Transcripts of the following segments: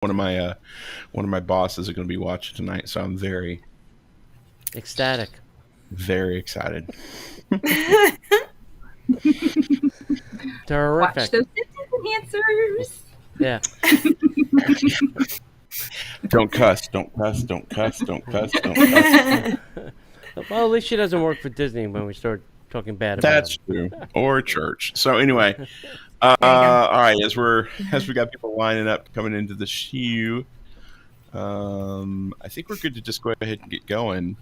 one of my bosses are going to be watching tonight, so I'm very ecstatic, very excited. Terrific. Watch those enhancers. Yeah. Don't cuss. Don't cuss. Don't cuss. Don't cuss. Don't cuss. Well, at least she doesn't work for Disney when we start talking bad about That's them. true. Or church. So anyway, all right. As we got people lining up coming into the shoe, I think we're good to just go ahead and get going.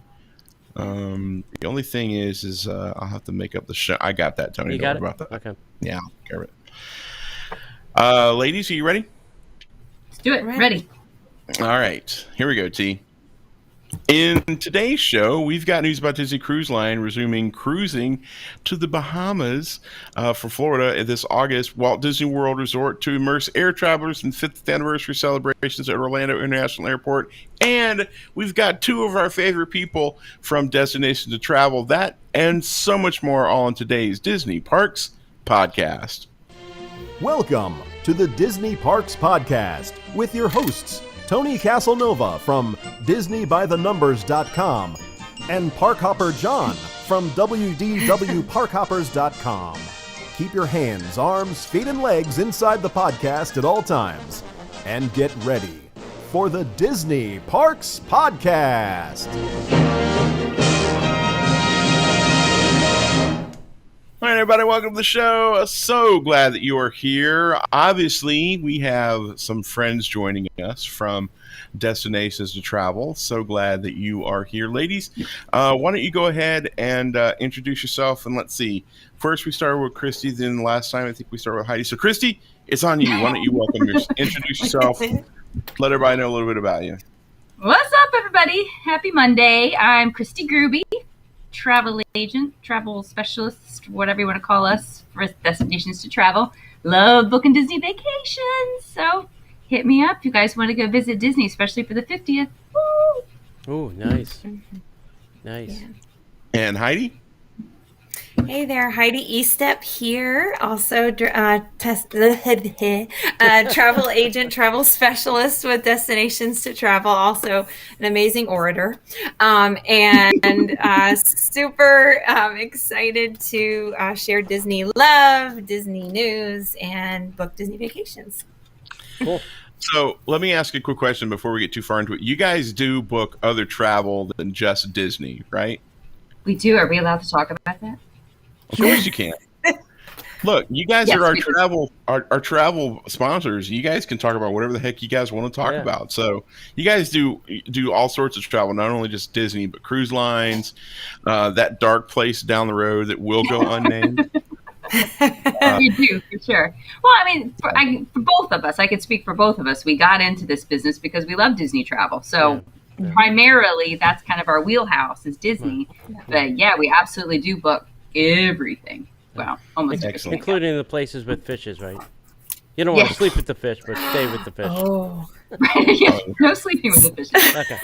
The only thing is I'll have to make up the show. I got that, Tony. You got it? About that. Okay. Yeah, I'll care of it. Ladies, are you ready? Let's do it. Ready. All right. Here we go, T. In today's show, we've got news about Disney Cruise Line resuming cruising to the Bahamas for Florida this August. Walt Disney World Resort to immerse air travelers in 5th anniversary celebrations at Orlando International Airport. And we've got two of our favorite people from Destination to Travel. That and so much more all in today's Disney Parks Podcast. Welcome to the Disney Parks Podcast with your hosts, Tony Casanova from DisneyByTheNumbers.com and Parkhopper John from WDWParkhoppers.com. Keep your hands, arms, feet, and legs inside the podcast at all times. And get ready for the Disney Parks Podcast. All right, everybody, welcome to the show. So glad that you are here. Obviously, we have some friends joining us from Destinations to Travel. So glad that you are here. Ladies, why don't you go ahead and introduce yourself, and let's see. First, we started with Christy, then last time I think we started with Heidi. So, Christy, it's on you. Why don't you introduce yourself, let everybody know a little bit about you. What's up, everybody? Happy Monday. I'm Christy Gruby, travel agent, travel specialist, whatever you want to call us, for Destinations to Travel. Love booking Disney vacations. So hit me up if you guys want to go visit Disney, especially for the 50th. Woo! Oh, nice. Nice. Yeah. And Heidi? Hey there, Heidi Estep here, also travel agent, travel specialist with Destinations to Travel, also an amazing orator, and super excited to share Disney love, Disney news, and book Disney vacations. Cool. So let me ask you a quick question before we get too far into it. You guys do book other travel than just Disney, right? We do. Are we allowed to talk about that? Of course you can. Look, you guys Yes, are our we do. travel sponsors. You guys can talk about whatever the heck you guys want to talk about. So you guys do all sorts of travel, not only just Disney, but cruise lines, that dark place down the road that will go unnamed. We do, for sure. Well, I mean, for both of us, I could speak for both of us. We got into this business because we love Disney travel. So primarily, that's kind of our wheelhouse is Disney. But yeah, we absolutely do book everything. Well, almost everything. Including the places with fishes, right? You don't want to sleep with the fish, but stay with the fish. Oh, Yeah, no sleeping with the fish. Okay.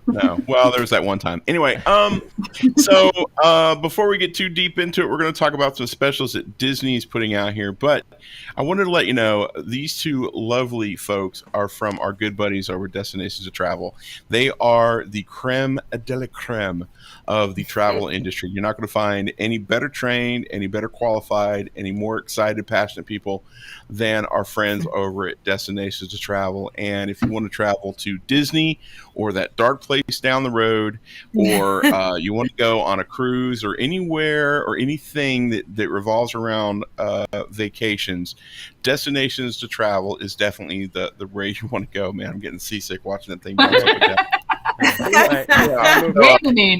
No. Well, there was that one time. Anyway, so before we get too deep into it, we're going to talk about some specials that Disney's putting out here. But I wanted to let you know these two lovely folks are from our good buddies over at Destinations to Travel. They are the creme de la creme of the travel industry. You're not going to find any better trained, any better qualified, any more excited, passionate people than our friends over at Destinations to Travel. And if you want to travel to Disney or that dark place down the road, or you want to go on a cruise or anywhere or anything that revolves around vacations, Destinations to Travel is definitely the way you want to go, man. I'm getting seasick watching that thing bounce up and down. Right.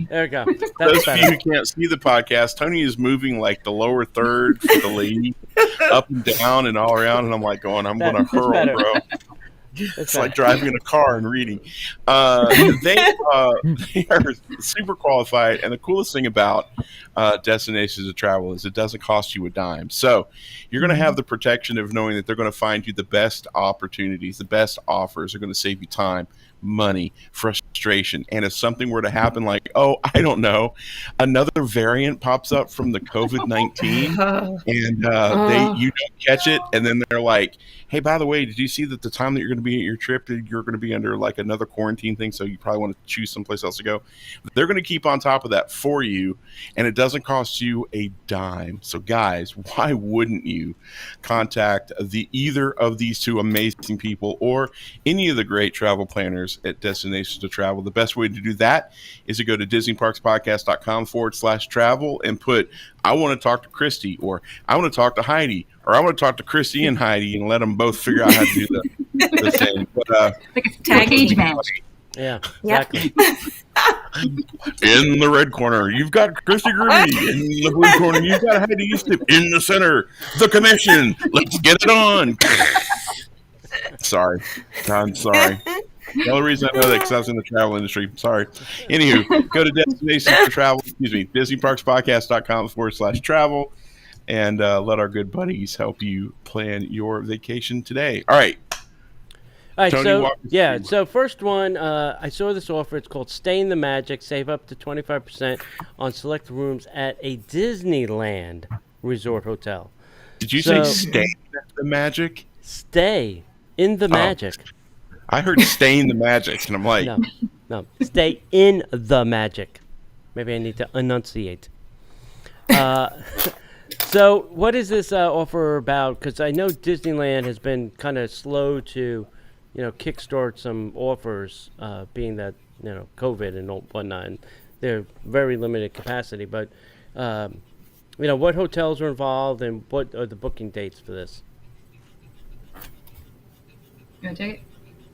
There we go. Those That's of you who better. can't see the podcast, Tony is moving like the lower third for the lead, up and down and all around, and I'm like going, I'm going to That's hurl, better. bro. That's It's better. like driving in a car and reading. They are super qualified, and the coolest thing about Destinations to Travel is it doesn't cost you a dime. So you're going to have the protection of knowing that they're going to find you the best opportunities, the best offers. They're going to save you time, money, frustration. And if something were to happen, like, oh, I don't know, another variant pops up from the COVID-19 and you don't catch it, and then they're like, hey, by the way, did you see that the time that you're going to be at your trip, you're going to be under like another quarantine thing, so you probably want to choose someplace else to go. They're going to keep on top of that for you, and it doesn't cost you a dime. So guys, why wouldn't you contact either of these two amazing people or any of the great travel planners at Destinations to Travel? The best way to do that is to go to DisneyParksPodcast.com/travel and put, I want to talk to Christy, or I want to talk to Heidi, or I want to talk to Christy and Heidi, and let them both figure out how to do the thing. But, like a tag cage match. Yeah, exactly. In the red corner, you've got Christy Groovy. In the blue corner, you've got Heidi Eastep. In the center, the commission. Let's get it on. Sorry. I'm sorry. The only reason I know that because I was in the travel industry. Sorry. Anywho, go to Destinations for Travel, DisneyParksPodcast.com/travel, and let our good buddies help you plan your vacation today. All right. All right, Tony, so first one, I saw this offer. It's called Stay in the Magic. Save up to 25% on select rooms at a Disneyland resort hotel. Did you say stay in the magic? Stay in the magic. I heard stay in the magic, and I'm like... No, stay in the magic. Maybe I need to enunciate. So what is this offer about? Because I know Disneyland has been kind of slow to, kickstart some offers, being that, COVID and whatnot. And they're very limited capacity. But, what hotels are involved and what are the booking dates for this? You want to take it?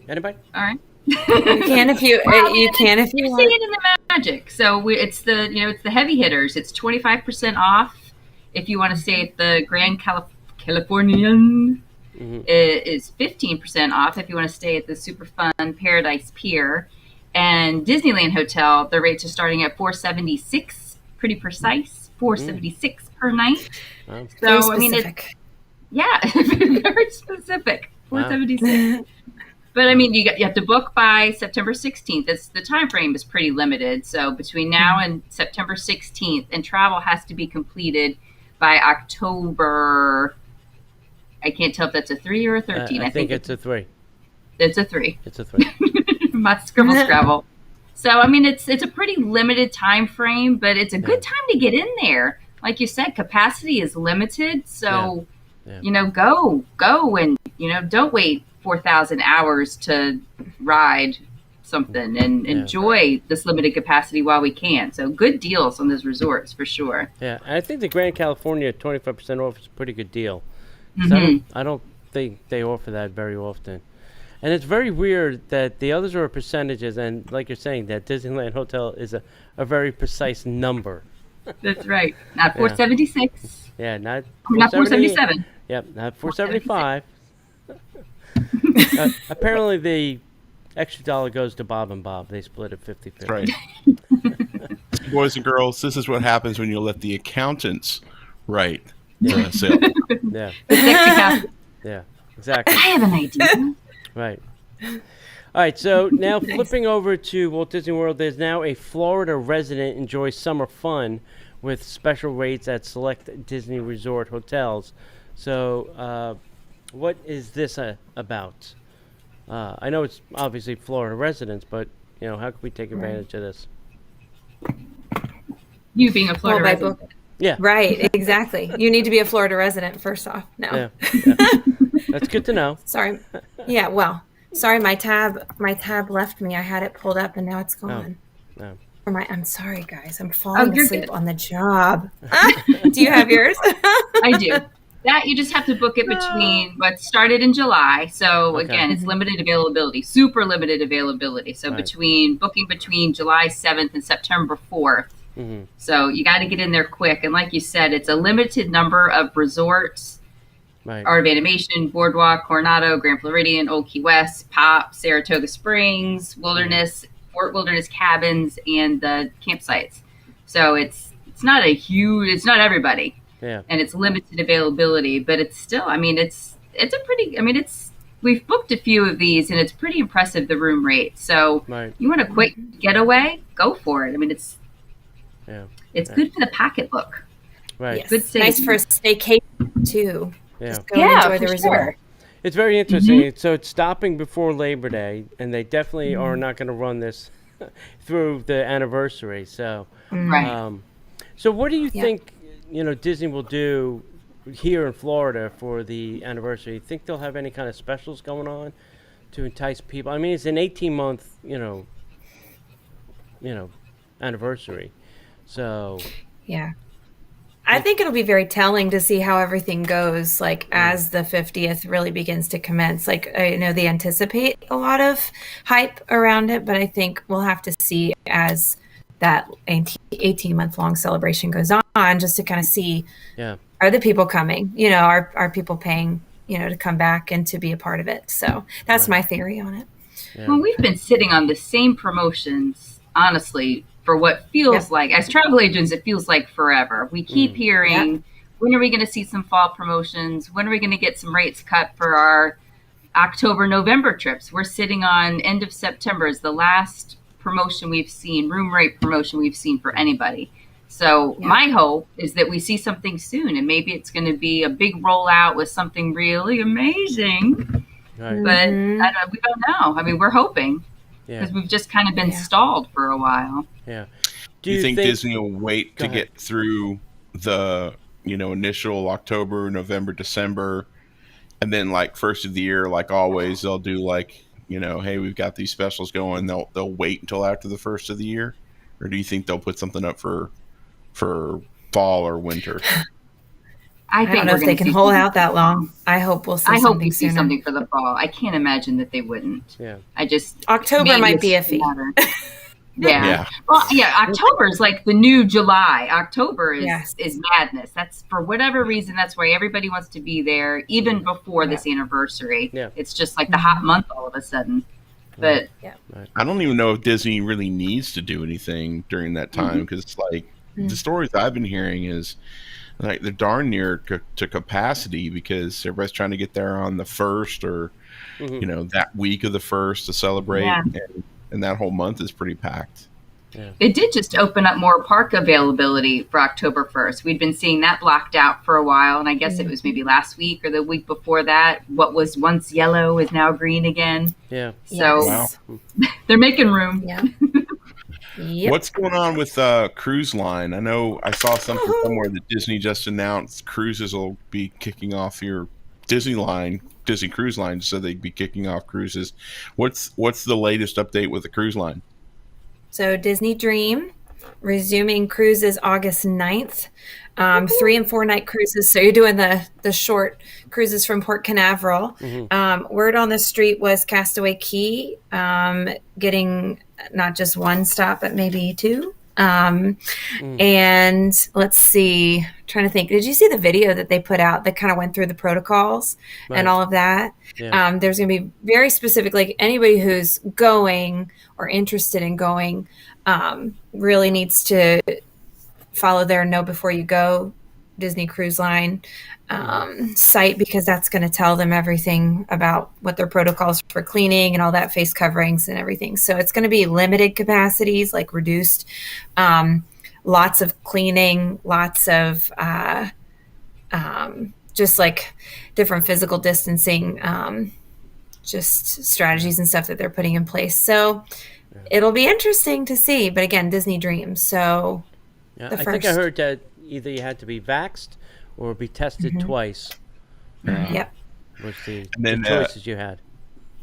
Anybody? All right. You can if you want. You're staying in the magic. So it's the it's the heavy hitters. It's 25% off if you want to stay at the Grand Californian. Mm-hmm. It is 15% off if you want to stay at the super fun Paradise Pier. And Disneyland Hotel, the rates are starting at $476, pretty precise, $476 per night. Wow. So it's very specific. $476. But I mean, you have to book by September 16th. The time frame is pretty limited. So between now and September 16th, and travel has to be completed by October. I can't tell if that's a 3 or a 13. I think it's a 3. It's a 3. It's a 3. My scrabble. So I mean, it's a pretty limited time frame, but it's a good time to get in there. Like you said, capacity is limited. So go and don't wait 4,000 hours to ride something and enjoy this limited capacity while we can. So good deals on those resorts for sure. Yeah, I think the Grand California 25% off is a pretty good deal. Mm-hmm. I don't think they offer that very often. And it's very weird that the others are percentages, and like you're saying, that Disneyland Hotel is a very precise number. That's right. Not 476. Yeah, not 477. Yep, not 475. Apparently, the extra dollar goes to Bob and Bob. They split it 50-50. Right. Boys and girls, this is what happens when you let the accountants write the sale. Yeah. The sexy captain. Yeah, exactly. I have an idea. Right. All right, so now flipping over to Walt Disney World, there's now a Florida resident enjoys summer fun with special rates at select Disney resort hotels. So, what is this about? I know it's obviously Florida residents, but how can we take advantage of this? You being a Florida resident. Yeah. Right, exactly. You need to be a Florida resident first off. No. Yeah. That's good to know. Sorry. Yeah, well, sorry, my tab left me. I had it pulled up and now it's gone. No. I'm sorry, guys. I'm falling asleep good. on the job. Do you have yours? I do. That you just have to book it between what started in July. So again, it's limited availability, super limited availability. So booking between July 7th and September 4th. Mm-hmm. So you got to get in there quick. And like you said, it's a limited number of resorts. Right. Art of Animation, Boardwalk, Coronado, Grand Floridian, Old Key West, Pop, Saratoga Springs, Wilderness, Fort Wilderness Cabins, and the campsites. So it's not everybody. Yeah. And it's limited availability, but it's still, we've booked a few of these and it's pretty impressive, the room rate. So you want a quick getaway, go for it. I mean, it's good for the pocketbook. Right. Yes. Good savings. Nice for a staycation too. Yeah. Just go and enjoy the resort. Sure. It's very interesting. So it's stopping before Labor Day, and they definitely are not going to run this through the anniversary. So, Right. so what do you think, Disney will do here in Florida for the anniversary? You think they'll have any kind of specials going on to entice people? I mean, it's an 18-month, anniversary. So, Yeah. I think it'll be very telling to see how everything goes, like as the 50th really begins to commence. Like, I know they anticipate a lot of hype around it, but I think we'll have to see as that 18-month long celebration goes on, just to kind of see, are the people coming? Are people paying, to come back and to be a part of it? So that's my theory on it. yeah. Well, we've been sitting on the same promotions, honestly, for what feels like, as travel agents, it feels like forever. We keep hearing, when are we going to see some fall promotions? When are we going to get some rates cut for our October, November trips? We're sitting on end of September is the last promotion we've seen, room rate promotion we've seen for anybody. So my hope is that we see something soon, and maybe it's going to be a big rollout with something really amazing. Right. But we don't know. I mean, we're hoping. Yeah. Because we've just kind of been stalled for a while. Yeah. Do you think Disney will wait to get through the, initial October, November, December, and then like first of the year, like always, they'll do like, hey, we've got these specials going. They'll wait until after the first of the year, or do you think they'll put something up for fall or winter? I don't know if they can hold out that long. I hope we'll see something we see sooner. something for the fall. I can't imagine that they wouldn't. Yeah. October might be iffy. Yeah. Well, October is like the new July. October is madness. That's for whatever reason. That's why everybody wants to be there, even before this anniversary. Yeah. It's just like the hot month all of a sudden. But I don't even know if Disney really needs to do anything during that time, because the stories I've been hearing is like they're darn near to capacity, because everybody's trying to get there on the 1st or that week of the 1st to celebrate, and that whole month is pretty packed. Yeah. They did just open up more park availability for October 1st. We'd been seeing that blocked out for a while, and I guess it was maybe last week or the week before that. What was once yellow is now green again. Yeah. So they're making room. Yeah. What's going on with cruise line? I know I saw something somewhere that Disney just announced cruises will be kicking off your Disney Cruise Line, so they'd be kicking off cruises. What's the latest update with the cruise line? So Disney Dream resuming cruises August 9th. 3 and 4 night cruises. So you're doing the short cruises from Port Canaveral. Word on the street was Castaway Cay getting not just one stop, but maybe 2. And let's see, trying to think, did you see the video that they put out that kind of went through the protocols and all of that? There's going to be very specific, like anybody who's going or interested in going really needs to follow their Know Before You Go Disney Cruise Line site, because that's going to tell them everything about what their protocols for cleaning and all that, face coverings and everything. So it's going to be limited capacities, like reduced, lots of cleaning, lots of just like different physical distancing, just strategies and stuff that they're putting in place. So it'll be interesting to see. But again, Disney Dreams. So I think I heard that either you had to be vaxxed or be tested twice. Was the choices you had.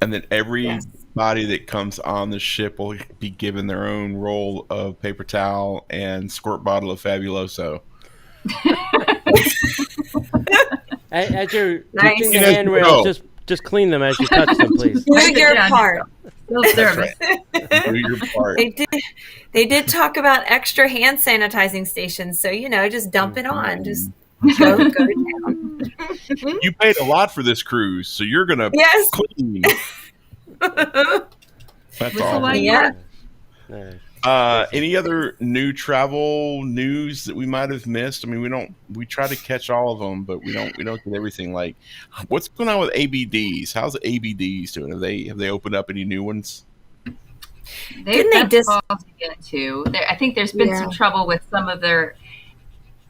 And then everybody that comes on the ship will be given their own roll of paper towel and squirt bottle of Fabuloso. As you're touching the handrails, just clean them as you touch them, please. Do your part. Service. Do your part. They did talk about extra hand sanitizing stations, so just dump it on. Just go down. You paid a lot for this cruise, so you're gonna clean. That's awesome. Yeah. Any other new travel news that we might have missed? I mean, we try to catch all of them, but we don't get everything. Like, what's going on with ABDs? How's the ABDs doing? Have they opened up any new ones? I think there's been some trouble with some of their.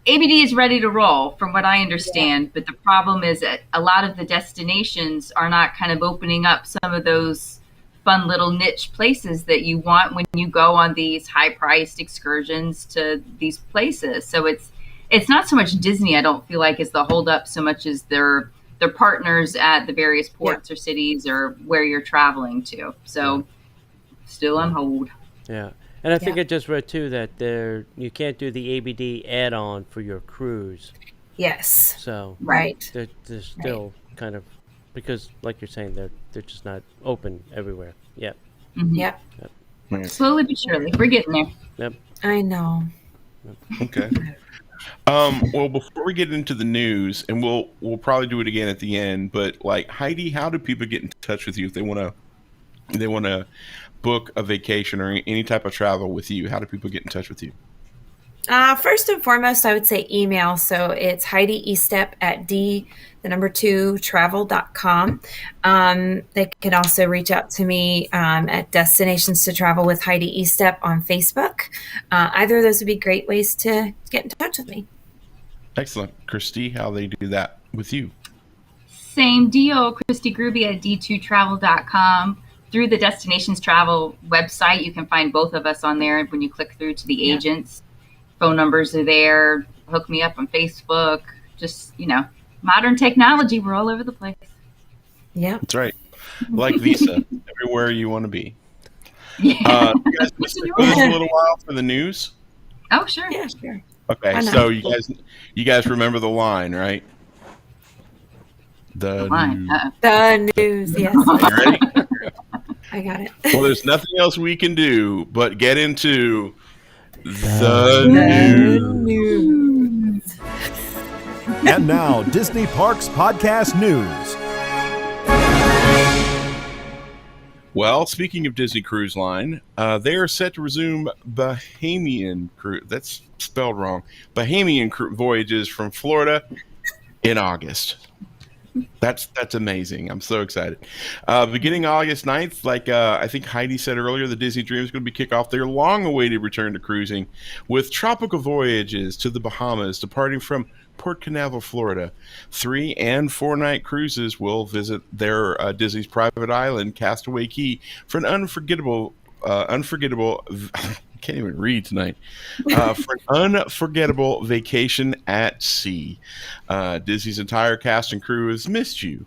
ABD is ready to roll, from what I understand. But the problem is that a lot of the destinations are not kind of opening up some of those fun little niche places that you want when you go on these high-priced excursions to these places. So it's not so much Disney, I don't feel like, is the holdup so much as their partners at the various ports or cities or where you're traveling to. So still on hold. Yeah. And I think I just read too that you can't do the ABD add-on for your cruise. Yes. So Right. they're still kind of, because like you're saying, they're just not open everywhere yet. Mhm. Yep. Slowly but surely, we're getting there. Yep. I know. Okay. Well, before we get into the news, and we'll probably do it again at the end, but like, Heidi, how do people get in touch with you if they want to book a vacation or any type of travel with you? How do people get in touch with you? First and foremost, I would say email. So it's Heidi Estep at travel.com. They can also reach out to me at Destinations to Travel with Heidi Estep on Facebook. Either of those would be great ways to get in touch with me. Excellent. Christy, how they do that with you? Same deal, Christy Gruby at d2travel.com. Through the Destinations Travel website, you can find both of us on there when you click through to the agents. Phone numbers are there. Hook me up on Facebook. Just, modern technology. We're all over the place. Yeah. That's right. Like Visa, everywhere you want to be. Yeah. You guys want to stick with us a little while for the news? Oh, sure. Yeah, sure. Okay, Why not? so you guys remember the line, right? The Fine. news. The news, yes. You ready? I got it. Well, there's nothing else we can do but get into the news. news. And now, Disney Parks Podcast News. Well, speaking of Disney Cruise Line, they are set to resume Bahamian cruise. That's spelled wrong. Bahamian voyages from Florida in August. That's amazing. I'm so excited. Beginning August 9th, like I think Heidi said earlier, the Disney Dream is going to kick off their long-awaited return to cruising with tropical voyages to the Bahamas, departing from Port Canaveral, Florida. 3- and 4-night cruises will visit their Disney's private island, Castaway Cay, for an unforgettable can't even read tonight. For an unforgettable vacation at sea. Disney's entire cast and crew has missed you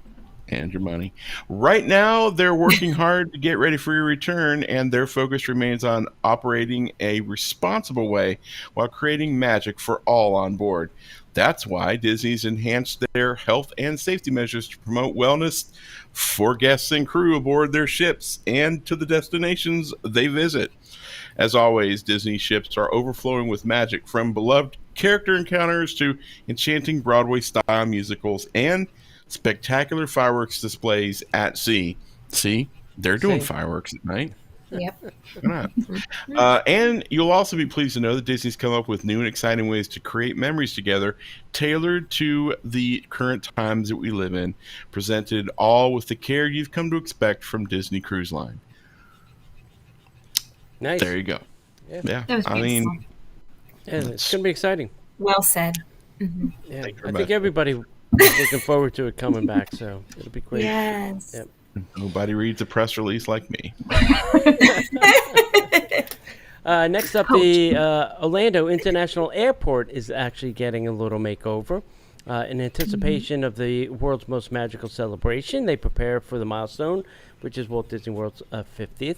and your money. Right now, they're working hard to get ready for your return, and their focus remains on operating a responsible way while creating magic for all on board. That's why Disney's enhanced their health and safety measures to promote wellness for guests and crew aboard their ships and to the destinations they visit. As always, Disney ships are overflowing with magic, from beloved character encounters to enchanting Broadway-style musicals and spectacular fireworks displays at sea. See, they're doing fireworks at night. Yep. Why not? And you'll also be pleased to know that Disney's come up with new and exciting ways to create memories together, tailored to the current times that we live in, presented all with the care you've come to expect from Disney Cruise Line. Nice. There you go. Yeah. That was I mean, beautiful. Yeah, it's going to be exciting. Well said. Yeah, Thank you very I much. think everybody is looking forward to it coming back, so it'll be great. Yes. Yep. Nobody reads a press release like me. Next up, the Orlando International Airport is actually getting a little makeover. In anticipation of the world's most magical celebration, they prepare for the milestone, which is Walt Disney World's 50th.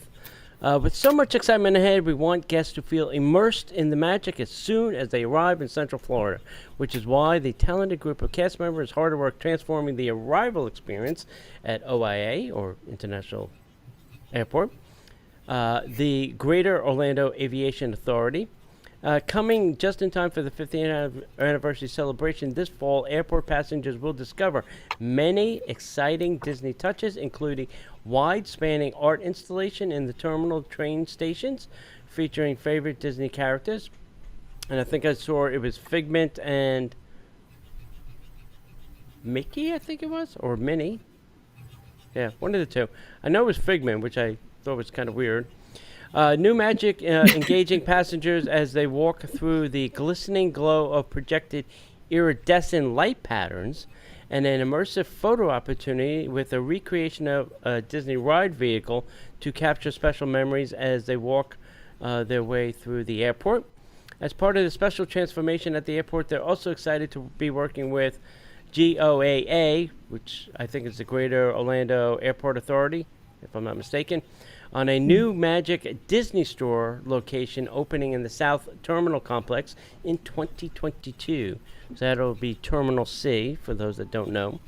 With so much excitement ahead, we want guests to feel immersed in the magic as soon as they arrive in Central Florida, which is why the talented group of cast members is hard at work transforming the arrival experience at OIA, or International Airport, the Greater Orlando Aviation Authority. Coming just in time for the 50th anniversary celebration this fall, airport passengers will discover many exciting Disney touches, including wide-spanning art installation in the terminal train stations featuring favorite Disney characters. And I think I saw it was Figment and Mickey, I think it was, or Minnie. Yeah, one of the two. I know it was Figment, which I thought was kind of weird. New magic engaging passengers as they walk through the glistening glow of projected iridescent light patterns, and an immersive photo opportunity with a recreation of a Disney ride vehicle to capture special memories as they walk their way through the airport. As part of the special transformation at the airport, they're also excited to be working with GOAA, which I think is the Greater Orlando Airport Authority, if I'm not mistaken, on a new Magic Disney Store location opening in the South Terminal Complex in 2022. So that'll be Terminal C, for those that don't know,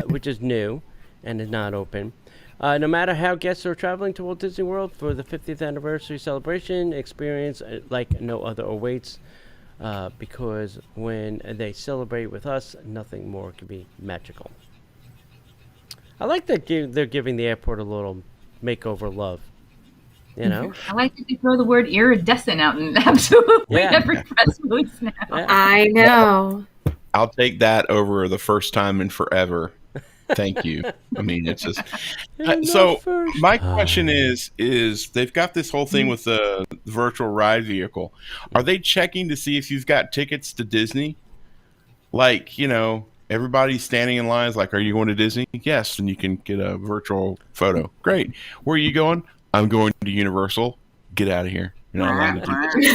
which is new and is not open. No matter how guests are traveling to Walt Disney World for the 50th anniversary celebration, experience like no other awaits, because when they celebrate with us, nothing more can be magical. I like that they're giving the airport a little makeover love. You know? I like that they throw the word iridescent out in absolutely Yeah. every press release now. Yeah. I know. I'll take that over the first time in forever. Thank you. I mean, it's just so. My question is they've got this whole thing with the virtual ride vehicle. Are they checking to see if you've got tickets to Disney? Like, everybody's standing in lines. Like, are you going to Disney? Yes, and you can get a virtual photo. Great. Where are you going? I'm going to Universal. Get out of here. You're not allowed to do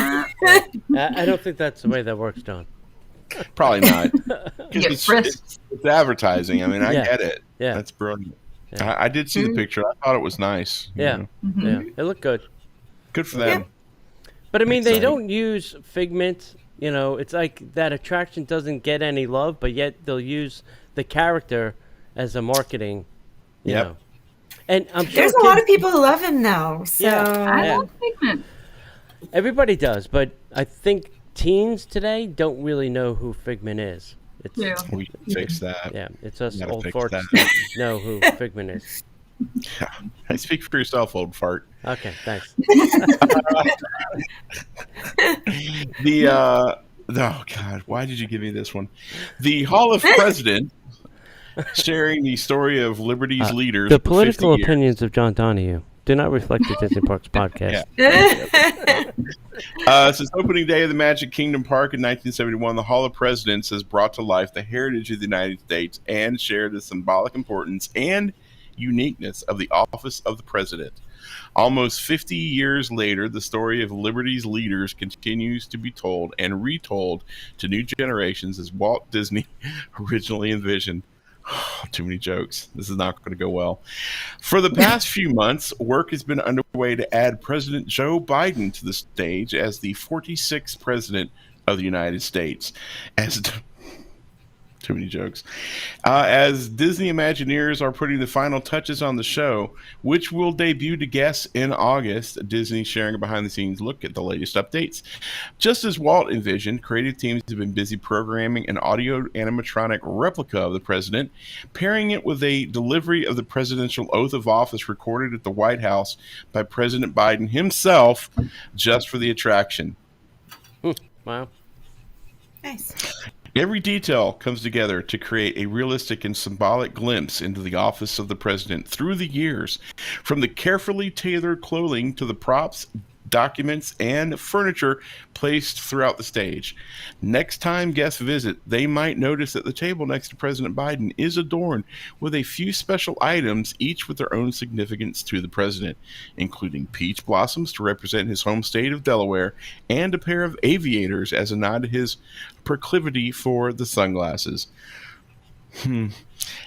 that. I don't think that's the way that works, John. Probably not. Get It's frisked. advertising. I mean, I Yeah. get it. Yeah. That's brilliant. Yeah. I did see the picture. I thought it was nice. Yeah. Yeah. It looked good. Good for them. But I mean, they Exciting. don't use Figment. It's like that attraction doesn't get any love, but yet they'll use the character as a marketing. You Yep. know. And I'm sure There's a lot of people who love him, though. So I Yeah. love Figment. everybody does, but I think teens today don't really know who Figment is. It's Yeah. We can fix that. yeah, it's us Gotta old fix farts that. that know who Figment is. Hey, speak for yourself, old fart. Okay, thanks. Oh God, why did you give me this one? The Hall of Presidents sharing the story of Liberty's leaders. The for political 50 years. opinions of John Donahue do not reflect the Disney Parks podcast. Since opening day of the Magic Kingdom Park in 1971, the Hall of Presidents has brought to life the heritage of the United States and shared the symbolic importance and uniqueness of the office of the president. Almost 50 years later, the story of Liberty's leaders continues to be told and retold to new generations as Walt Disney originally envisioned. Too many jokes. This is not going to go well. For the past few months, work has been underway to add President Joe Biden to the stage as the 46th President of the United States. Too many jokes. As Disney Imagineers are putting the final touches on the show, which will debut to guests in August, Disney sharing a behind-the-scenes look at the latest updates. Just as Walt envisioned, creative teams have been busy programming an audio animatronic replica of the president, pairing it with a delivery of the presidential oath of office recorded at the White House by President Biden himself, just for the attraction. Wow. Nice. Every detail comes together to create a realistic and symbolic glimpse into the office of the president through the years, from the carefully tailored clothing to the props, documents, and furniture placed throughout the stage. Next time guests visit, they might notice that the table next to President Biden is adorned with a few special items, each with their own significance to the president, including peach blossoms to represent his home state of Delaware, and a pair of aviators as a nod to his proclivity for the sunglasses.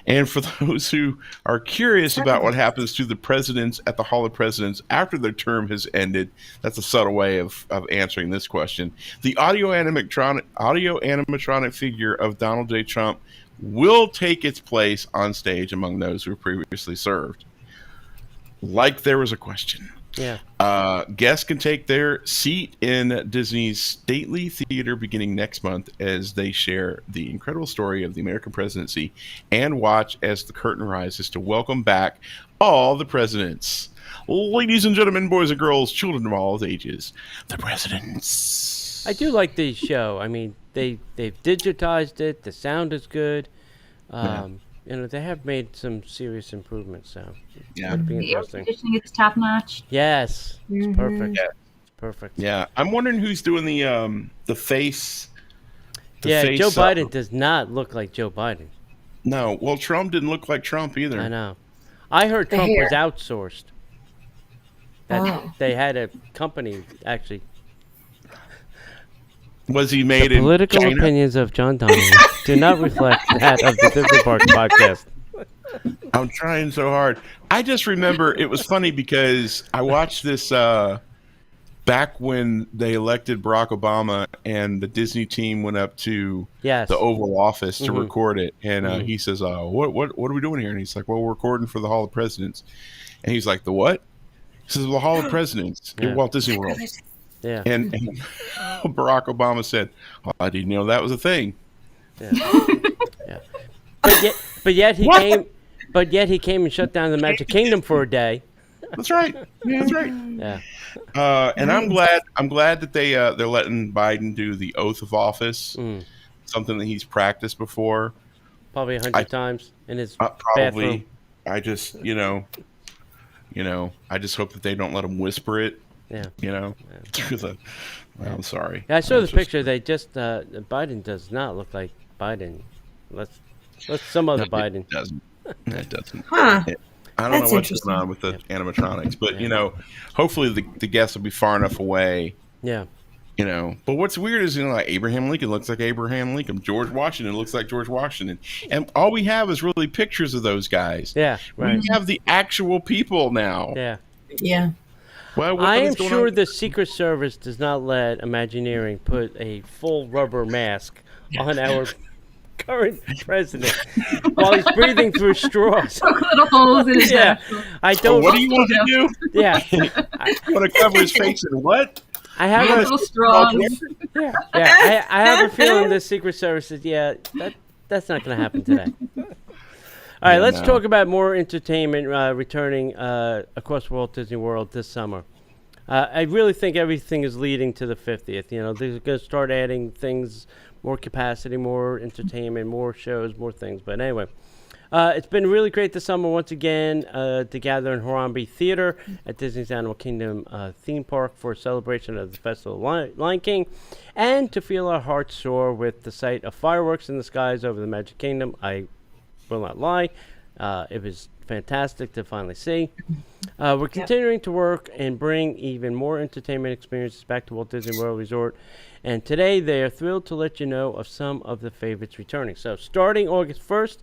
And for those who are curious about what happens to the presidents at the Hall of Presidents after their term has ended, that's a subtle way of answering this question. The audio animatronic figure of Donald J. Trump will take its place on stage among those who previously served. Like there was a question. Yeah. Guests can take their seat in Disney's stately theater beginning next month as they share the incredible story of the American presidency and watch as the curtain rises to welcome back all the presidents. Ladies and gentlemen, boys and girls, children of all ages, the presidents. I do like the show. I mean, they've digitized it. The sound is good. they have made some serious improvements. So Yeah. it'd be The air interesting. conditioning is top notch. Yes, it's perfect. Yeah. It's perfect. Yeah. I'm wondering who's doing the face. The Yeah, face, Joe Biden does not look like Joe Biden. No. Well, Trump didn't look like Trump either. I know. I heard The Trump was hair. outsourced. That Oh. they had a company actually. Was he made The in political China? opinions of John Donnelly do not reflect that of the Disney Parks podcast. I'm trying so hard. I just remember it was funny because I watched this back when they elected Barack Obama and the Disney team went up to Yes. the Oval Office to Mhm. record it, and he says, "What are we doing here?" And he's like, "Well, we're recording for the Hall of Presidents." And he's like, "The what?" He says, "The Hall of Presidents Yeah. in Walt Disney World." Yeah. And Barack Obama said, "Well, I didn't know that was a thing." Yeah. But yet he What? came. But yet he came and shut down the Magic Kingdom for a day. That's right. That's right. Yeah. And I'm glad that they're letting Biden do the oath of office, something that he's practiced before. Probably 100 times in his Probably. bathroom. I just I just hope that they don't let him whisper it. Yeah. I'm sorry. Yeah, I saw the It's just- picture. They just Biden does not look like Biden. Let's some other Biden. It doesn't. It doesn't. Huh. I don't That's know what's interesting. going on with the animatronics, but hopefully the guests will be far enough away. Yeah. But what's weird is like Abraham Lincoln looks like Abraham Lincoln. George Washington looks like George Washington, and all we have is really pictures of those guys. Yeah. Right. We have the actual people now. Yeah. Yeah. Well, what I is am going sure on? the Secret Service does not let Imagineering put a full rubber mask on our current president while he's breathing through straws. Poke little holes in his Yeah. nose. I So don't. what do you want to do? Yeah. You want to cover his face in what? I have a Little straws. Yeah, I have a feeling the Secret Service is, that's not going to happen today. All right, let's talk about more entertainment returning across Walt Disney World this summer. I really think everything is leading to the 50th. They're going to start adding things, more capacity, more entertainment, more shows, more things. But anyway, it's been really great this summer once again to gather in Harambe Theater at Disney's Animal Kingdom theme park for a celebration of the Festival of Lion King, and to feel our hearts soar with the sight of fireworks in the skies over the Magic Kingdom. I will not lie. It was fantastic to finally see. We're continuing to work and bring even more entertainment experiences back to Walt Disney World Resort. And today they are thrilled to let you know of some of the favorites returning. So starting August 1st,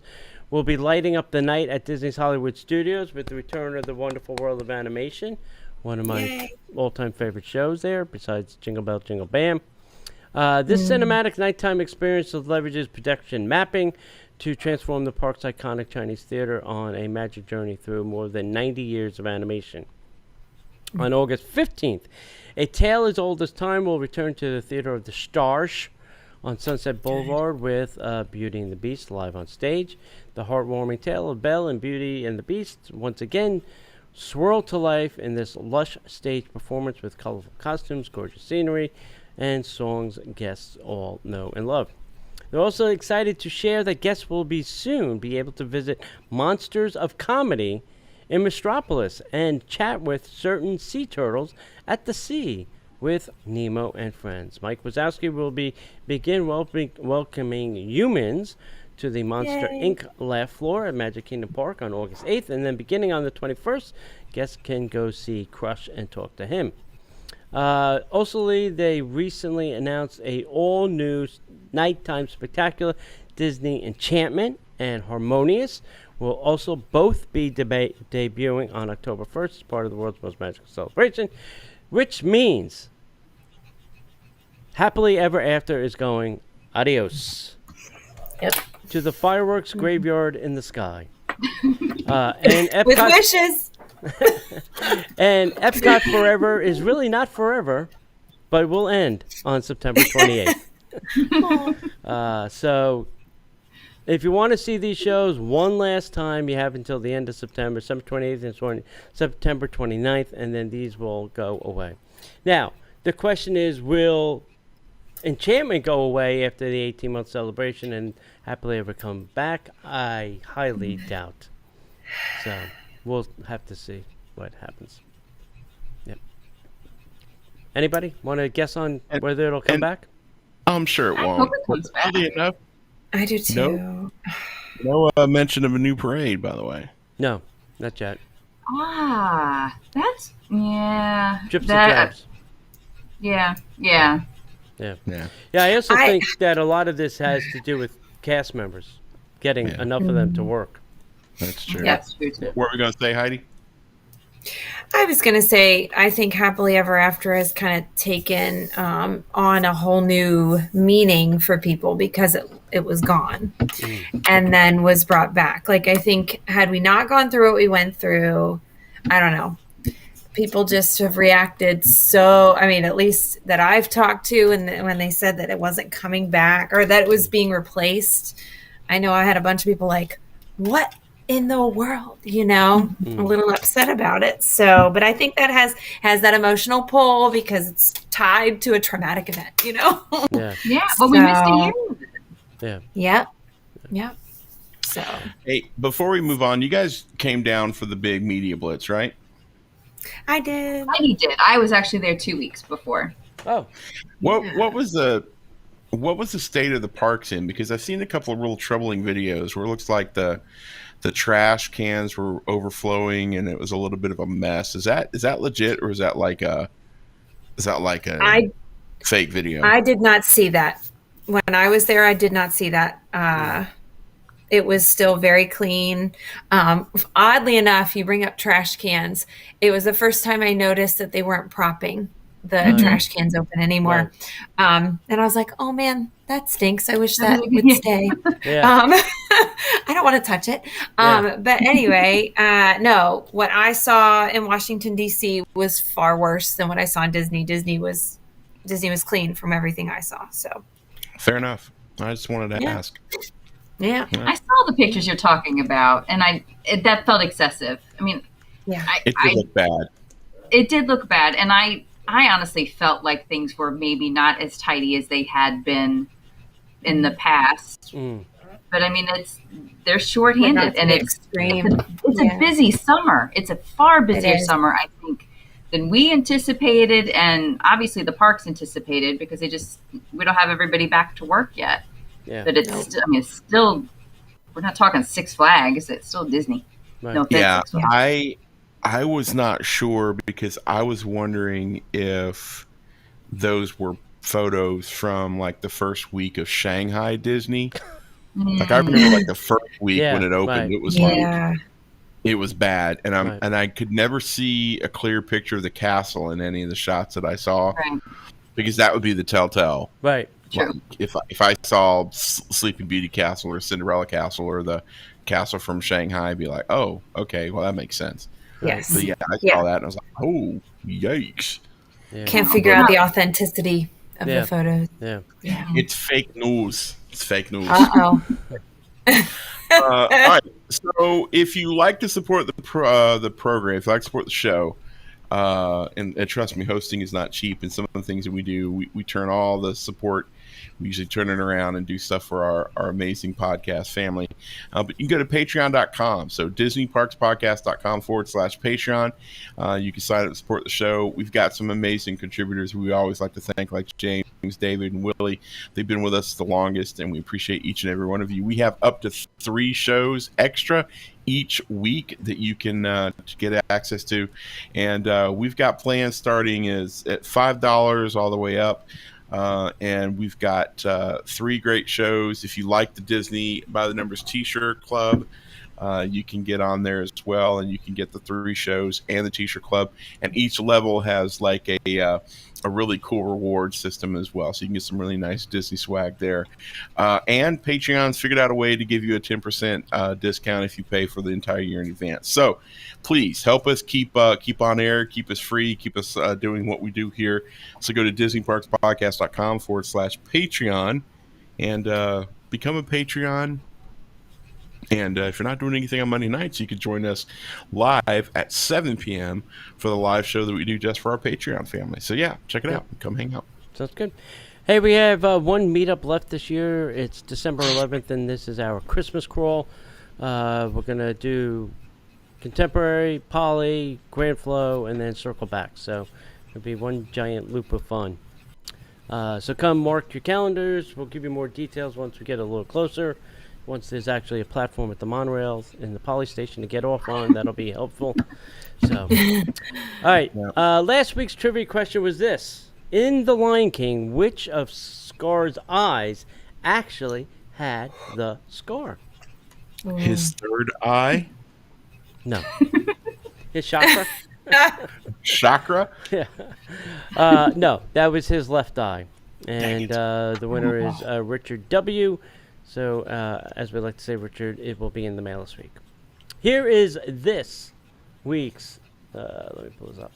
we'll be lighting up the night at Disney's Hollywood Studios with the return of the Wonderful World of Animation, one of my all-time favorite shows there, besides Jingle Bell, Jingle Bam. This cinematic nighttime experience leverages projection mapping to transform the park's iconic Chinese theater on a magic journey through more than 90 years of animation. On August 15th, A Tale as Old as Time will return to the Theater of the Stars on Sunset Boulevard with Beauty and the Beast live on stage. The heartwarming tale of Belle and Beauty and the Beast once again swirl to life in this lush stage performance with colorful costumes, gorgeous scenery, and songs guests all know and love. They're also excited to share that guests will soon be able to visit Monsters of Comedy in Mestropolis and chat with certain sea turtles at the sea with Nemo and friends. Mike Wazowski will begin welcoming humans to the Monster Inc. laugh floor at Magic Kingdom Park on August 8th, and then beginning on the 21st, guests can go see Crush and talk to him. Also, they recently announced a all-new nighttime spectacular, Disney Enchantment and Harmonious, will also both be debuting on October 1st as part of the world's most magical celebration, which means Happily Ever After is going adios to the fireworks graveyard in the sky. And Epcot, With wishes. and Epcot Forever is really not forever, but will end on September 28th. So if you want to see these shows one last time, you have until the end of September, September 28th and September 29th, and then these will go away. Now, the question is, will Enchantment go away after the 18-month celebration and happily ever come back? I highly doubt. So we'll have to see what happens. Yep. Anybody want to guess on whether it'll come back? I'm sure it I won't. hope it comes back. Oddly enough, I do too. no mention of a new parade, by the way. No, not yet. That's Drips that, and drabs. yeah. Yeah. Yeah. Yeah, I also I- think that a lot of this has to do with cast members getting Yeah. enough of them to work. That's true. That's true too. What were we going to say, Heidi? I was going to say, I think Happily Ever After has kind of taken on a whole new meaning for people because it was gone and then was brought back. Like, I think had we not gone through what we went through, I don't know, people just have reacted so, I mean, at least that I've talked to, and when they said that it wasn't coming back or that it was being replaced, I know I had a bunch of people like, what in the world, a little upset about it. So, but I think that has that emotional pull because it's tied to a traumatic event, Yeah. Yeah, but we missed a So- year of it. Yeah. Yep. So Hey, before we move on, you guys came down for the big media blitz, right? I did. He did. I was actually there 2 weeks before. Oh, What was the state of the parks in? Because I've seen a couple of real troubling videos where it looks like the trash cans were overflowing and it was a little bit of a mess. Is that legit, or is that like a I fake video? I did not see that. When I was there, I did not see that. It was still very clean. Oddly enough, you bring up trash cans. It was the first time I noticed that they weren't propping the trash cans open anymore. And I was like, oh man, that stinks. I wish that would stay. yeah. I don't want to touch it. Yeah. But anyway, no, what I saw in Washington, D.C. was far worse than what I saw in Disney. Disney was clean from everything I saw. So, Fair enough. I just wanted to Yeah. ask. yeah. I saw the pictures you're talking about, and that felt excessive. I mean, Yeah. It did look bad. it did look bad, and I honestly felt like things were maybe not as tidy as they had been in the past. Mm. But I mean, they're shorthanded, and it's extreme. a busy summer. It's a far busier is. summer, I think, than we anticipated, and obviously the parks anticipated because we don't have everybody back to work yet. Yeah. But it's still, we're not talking Six Flags. It's still Disney. Right. No offense, Yeah, Six Flags. I was not sure because I was wondering if those were photos from like the first week of Shanghai Disney. Like I remember like the first week Yeah, when it opened, right. it was like Yeah. it was bad, and Right. I could never see a clear picture of the castle in any of the shots that I saw Right. because that would be the telltale. Right. True. Like, if I saw Sleeping Beauty Castle or Cinderella Castle or the castle from Shanghai, I'd be like, oh, okay, well that makes sense. Yes. But yeah, I saw Yeah. that and I was like, oh, yikes. Yeah. Can't figure out the authenticity of Yeah. the photos. Yeah. It's fake news. It's fake news. Uh-oh. All right. So if you like to support the program, if you like to support the show, and trust me, hosting is not cheap. And some of the things that we do, we turn all the support, we usually turn it around and do stuff for our amazing podcast family. But you can go to patreon.com. So DisneyParksPodcast.com/Patreon. You can sign up to support the show. We've got some amazing contributors we always like to thank, like James, David, and Willie. They've been with us the longest, and we appreciate each and every one of you. We have up to 3 shows extra each week that you can get access to, and we've got plans starting at $5 all the way up, and we've got 3 great shows. If you like the Disney by the Numbers T-shirt club, you can get on there as well, and you can get the 3 shows and the T-shirt club, and each level has like a really cool reward system as well, so you can get some really nice Disney swag there. And Patreon's figured out a way to give you a 10% discount if you pay for the entire year in advance. So please help us keep on air, keep us free, keep us doing what we do here. So go to DisneyParksPodcast.com/Patreon and become a Patreon. And if you're not doing anything on Monday nights, you can join us live at 7 p.m. for the live show that we do just for our Patreon family. So yeah, check it out. Come hang out. Sounds good. Hey, we have one meetup left this year. It's December 11th, and this is our Christmas crawl. We're going to do Contemporary, Poly, Grand Flow, and then circle back. So it'll be one giant loop of fun. So come mark your calendars. We'll give you more details once we get a little closer. Once there's actually a platform at the monorails in the Poly Station to get off on, that'll be helpful. So, all right. Last week's trivia question was this. In The Lion King, which of Scar's eyes actually had the scar? His third eye? No. His chakra? Chakra? No, that was his left eye. And the winner is Richard W. So, as we like to say, Richard, it will be in the mail this week. Here is this week's, let me pull this up.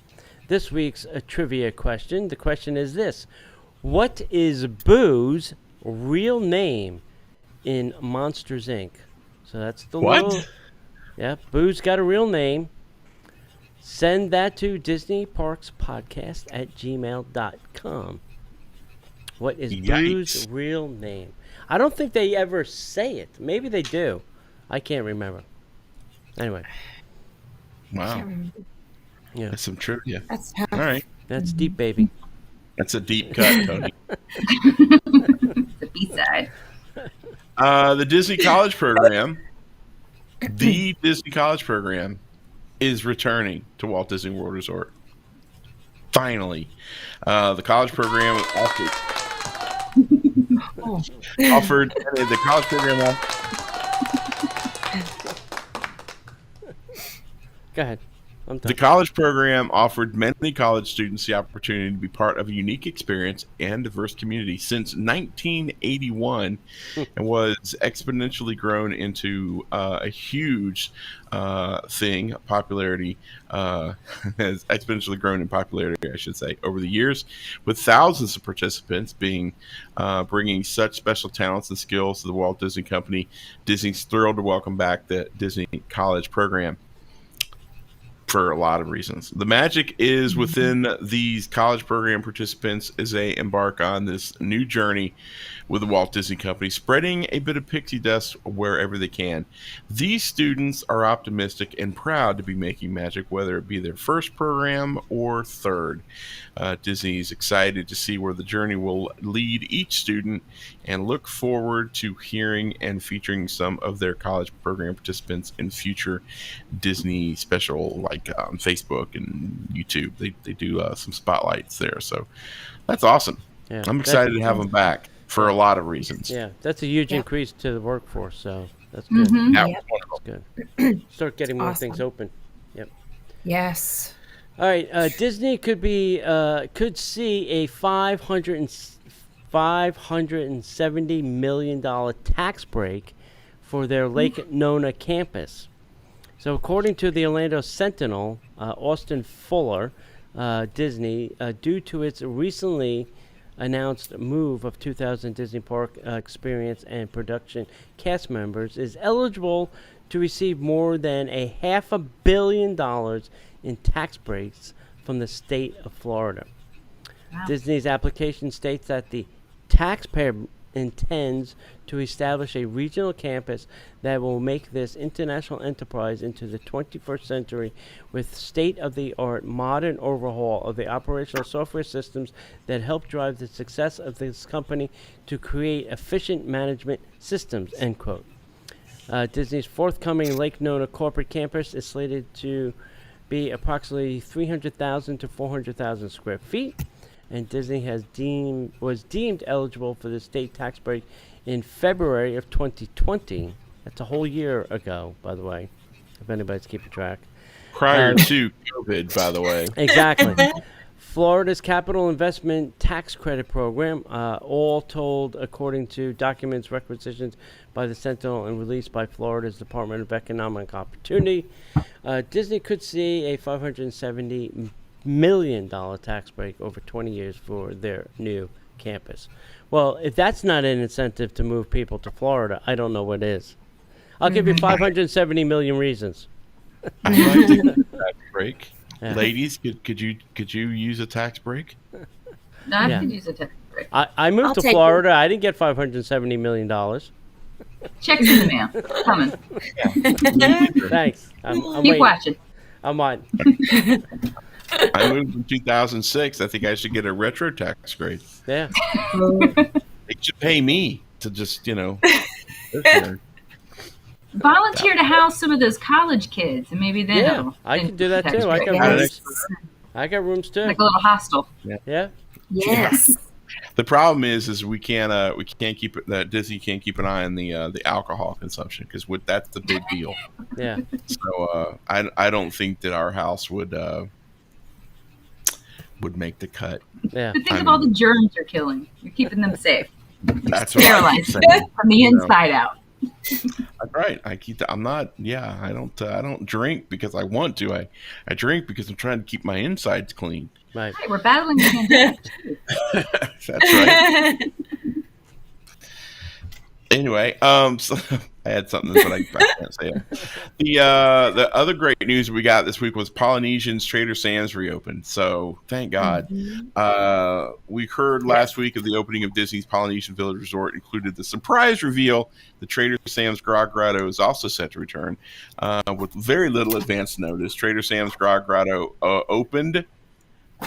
This week's trivia question. The question is this. What is Boo's real name in Monsters, Inc.? So that's the What? little... Yeah, Boo's got a real name. Send that to DisneyParksPodcast@gmail.com. What is Boo's real name? I don't think they ever say it. Maybe they do. I can't remember. Anyway. Wow. Yeah. That's some trivia. That's All right. That's deep, baby. That's a deep cut, Tony. The B-side. The Disney College Program, the Disney College Program, is returning to Walt Disney World Resort. Finally. The college program offered the college program Go ahead. I'm done. The college program offered many college students the opportunity to be part of a unique experience and diverse community since 1981 and was exponentially grown into a huge thing, popularity, has exponentially grown in popularity, I should say, over the years, with thousands of participants bringing such special talents and skills to the Walt Disney Company. Disney's thrilled to welcome back the Disney College Program. For a lot of reasons. The magic is within these college program participants as they embark on this new journey with the Walt Disney Company, spreading a bit of pixie dust wherever they can. These students are optimistic and proud to be making magic, whether it be their first program or third. Disney is excited to see where the journey will lead each student and look forward to hearing and featuring some of their college program participants in future Disney special, like on Facebook and YouTube. They do some spotlights there. So that's awesome. Yeah, I'm excited to have them back for a lot of reasons. Yeah, that's a huge increase to the workforce, so that's good. Mhm. That Yep. was wonderful. That's good. Start getting more Awesome. things open. Yep. Yes. All right, Disney could see a $570 million tax break for their Lake Nona campus. So, according to the Orlando Sentinel, Austin Fuller, Disney, due to its recently announced move of 2,000 Disney Park experience and production cast members, is eligible to receive more than $500 million in tax breaks from the state of Florida. Wow. Disney's application states that the taxpayer intends to establish a regional campus that will make this international enterprise into the 21st century with state-of-the-art modern overhaul of the operational software systems that help drive the success of this company to create efficient management systems, end quote. Disney's forthcoming Lake Nona corporate campus is slated to be approximately 300,000 to 400,000 square feet, and Disney was deemed eligible for the state tax break in February of 2020. That's a whole year ago, by the way, if anybody's keeping track. Prior to COVID, by the way. Exactly. Florida's capital investment tax credit program, all told according to documents requisitioned by the Sentinel and released by Florida's Department of Economic Opportunity. Disney could see a $570 million tax break over 20 years for their new campus. Well, if that's not an incentive to move people to Florida, I don't know what is. I'll give you 570 million reasons. I'd like to get a tax break. Yeah. Ladies, could you use a tax break? No, I Yeah. could use a tax perfect. I moved I'll to take it. Florida. I didn't get $570 million. Checks in the mail. Coming. Thanks. I'm Keep waiting. watching. I'm on. I moved in 2006. I think I should get a retro tax grade. Yeah. They should pay me to just, live here. Volunteer to house some of those college kids, and maybe then Yeah, it'll- I can do that tax too. I break. got Yes. rooms. I got rooms too. Like a little hostel. Yeah. Yes. The problem is we can't keep it, that Disney can't keep an eye on the alcohol consumption, because that's the big deal. Yeah. So I don't think that our house would make the cut. Yeah. But think of all the germs you're killing. You're keeping them safe. That's what I'm Sterilized saying. from the You know. inside out. That's right. I'm not. Yeah, I don't drink because I want to. I drink because I'm trying to keep my insides clean. Right. Hey, we're battling the pandemic. That's right. Anyway, so I had something, but I can't say it. The other great news we got this week was Polynesian's Trader Sam's reopened. So thank God. We heard last week of the opening of Disney's Polynesian Village Resort included the surprise reveal that Trader Sam's Grog Grotto is also set to return. With very little advance notice, Trader Sam's Grog Grotto opened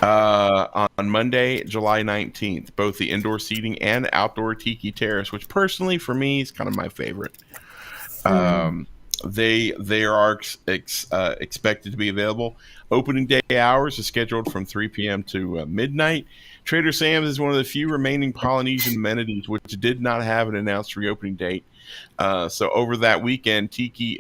on Monday, July 19th, both the indoor seating and outdoor tiki terrace, which personally for me is kind of my favorite. They are expected to be available. Opening day hours is scheduled from 3 p.m. to midnight. Trader Sam's is one of the few remaining Polynesian amenities which did not have an announced reopening date. So over that weekend, Tiki,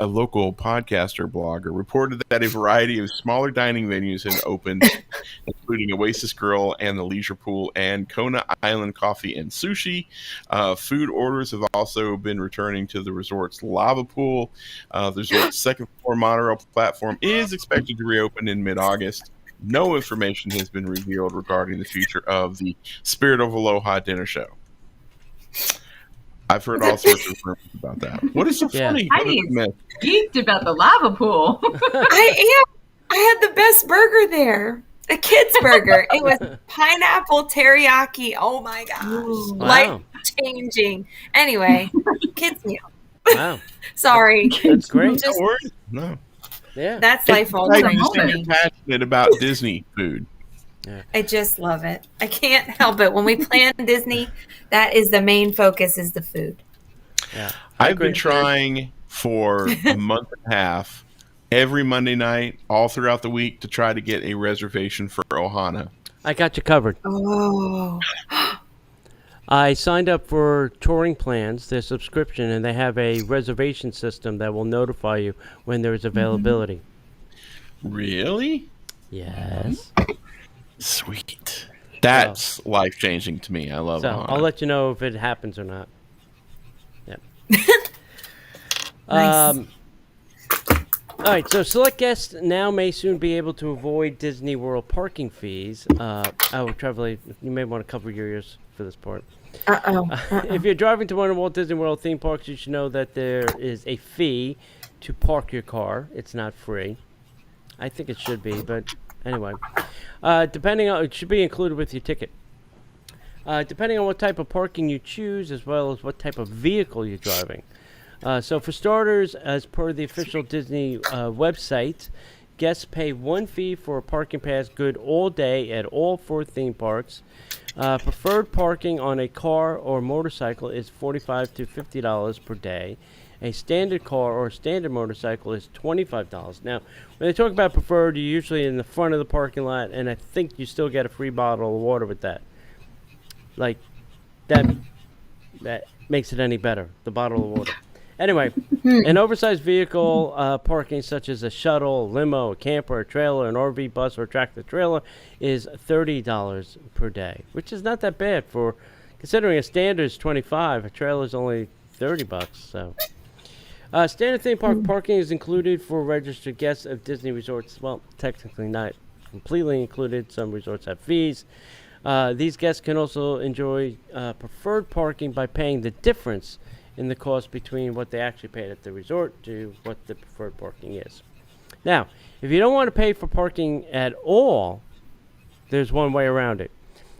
a local podcaster blogger, reported that a variety of smaller dining venues had opened, including Oasis Grill and the Leisure Pool and Kona Island Coffee and Sushi. Food orders have also been returning to the resort's lava pool. The resort's second floor monorail platform is expected to reopen in mid-August. No information has been revealed regarding the future of the Spirit of Aloha dinner show. I've heard all sorts of rumors about that. What is so Yeah. funny? I What is think the myth? Geeked about the lava pool. I had the best burger there. A kid's burger. It was pineapple teriyaki. Oh my gosh. Ooh. Wow. Life changing. Anyway, kids meal. Wow. Sorry. That's great. Just- No worries. No. Yeah. That's life I altering just for think me. you're passionate about Disney food. I just love it. I can't help it. When we plan Disney, that is the main focus is the food. Yeah. I've agree. been trying for a month and a half, every Monday night, all throughout the week, to try to get a reservation for Ohana. I got you covered. Oh. I signed up for Touring Plans, their subscription, and they have a reservation system that will notify you when there is availability. Really? Yes. Sweet. That's life-changing to me. I love So Ohana. I'll let you know if it happens or not. Yep. Nice. All right, so select guests now may soon be able to avoid Disney World parking fees. Trevor, you may want to cover your ears for this part. If you're driving to one of Walt Disney World theme parks, you should know that there is a fee to park your car. It's not free. I think it should be, but anyway. It should be included with your ticket. Depending on what type of parking you choose, as well as what type of vehicle you're driving. So for starters, as per the official Disney website, guests pay one fee for a parking pass good all day at all 4 theme parks. Preferred parking on a car or motorcycle is $45 to $50 per day. A standard car or standard motorcycle is $25. Now, when they talk about preferred, you're usually in the front of the parking lot, and I think you still get a free bottle of water with that. Like, that makes it any better, the bottle of water. Anyway, an oversized vehicle parking such as a shuttle, a limo, a camper, a trailer, an RV bus, or tractor trailer is $30 per day, which is not that bad for considering a standard is $25. A trailer is only $30. So, standard theme park parking is included for registered guests of Disney resorts. Well, technically not completely included. Some resorts have fees. These guests can also enjoy preferred parking by paying the difference in the cost between what they actually paid at the resort to what the preferred parking is. Now, if you don't want to pay for parking at all, There's one way around it.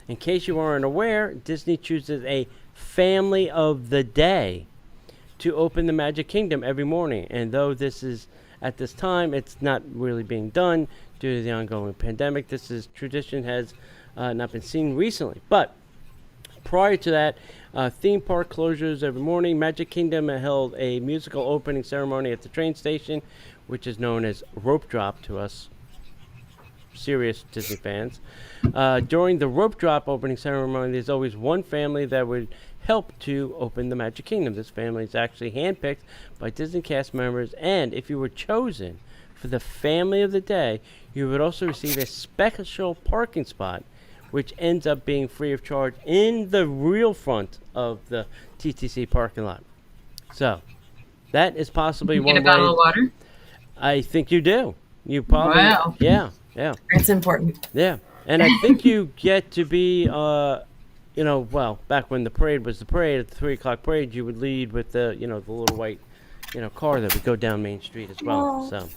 In case you aren't aware, Disney chooses a family of the day to open the Magic Kingdom every morning. And though this is, at this time, it's not really being done due to the ongoing pandemic, tradition has not been seen recently. But prior to that, theme park closures every morning. Magic Kingdom held a musical opening ceremony at the train station, which is known as rope drop to us serious Disney fans. During the rope drop opening ceremony, there's always one family that would help to open the Magic Kingdom. This family is actually handpicked by Disney cast members, and if you were chosen for the family of the day, you would also receive a special parking spot, which ends up being free of charge in the real front of the TTC parking lot. So, that is possibly You one get a bottle way. of water. I think you do. You probably. Wow. Yeah. That's important. Yeah, and I think you get to be, back when the parade was the parade, at the 3 o'clock parade, you would lead with the little white, car that would go down Main Street as well. Oh. So,